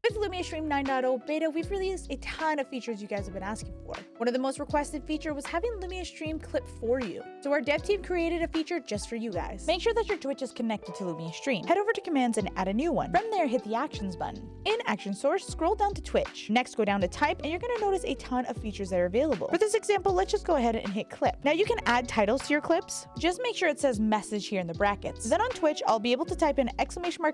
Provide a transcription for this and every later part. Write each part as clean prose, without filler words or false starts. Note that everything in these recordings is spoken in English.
With Lumiastream 9.0 beta, we've released a ton of features you guys have been asking for. One of the most requested features was having Lumiastream clip for you. So our dev team created a feature just for you guys. Make sure that your Twitch is connected to Lumiastream. Head over to commands and add a new one. From there, hit the actions button. In action source, scroll down to Twitch. Next, go down to type, and you're gonna notice a ton of features that are available. For this example, let's just go ahead and hit clip. Now you can add titles to your clips. Just make sure it says message here in the brackets. Then on Twitch, I'll be able to type in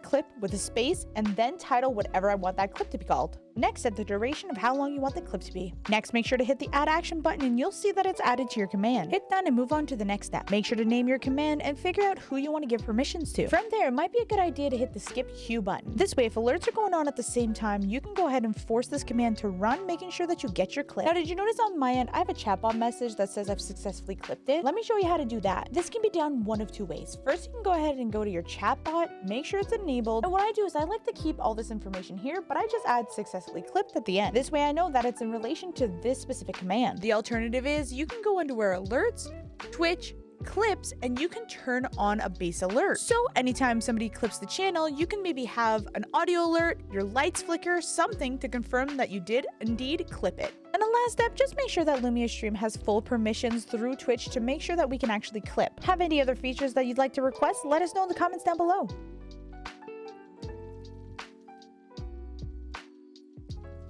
!clip with a space and then title whatever I want that clip to be called. Next, set the duration of how long you want the clip to be. Next, make sure to hit the add action button and you'll see that it's added to your command. Hit done and move on to the next step. Make sure to name your command and figure out who you want to give permissions to. From there, it might be a good idea to hit the skip queue button. This way, if alerts are going on at the same time, you can go ahead and force this command to run, making sure that you get your clip. Now, did you notice on my end, I have a chatbot message that says I've successfully clipped it? Let me show you how to do that. This can be done one of two ways. First, you can go ahead and go to your chatbot, make sure it's enabled. And what I do is I like to keep all this information here, but I just add successfully clipped at the end. This way I know that it's in relation to this specific command. The alternative is you can go into where alerts, Twitch, clips, and you can turn on a base alert. So anytime somebody clips the channel, you can maybe have an audio alert, your lights flicker, something to confirm that you did indeed clip it. And the last step, just make sure that Lumiastream has full permissions through Twitch to make sure that we can actually clip. Have any other features that you'd like to request? Let us know in the comments down below.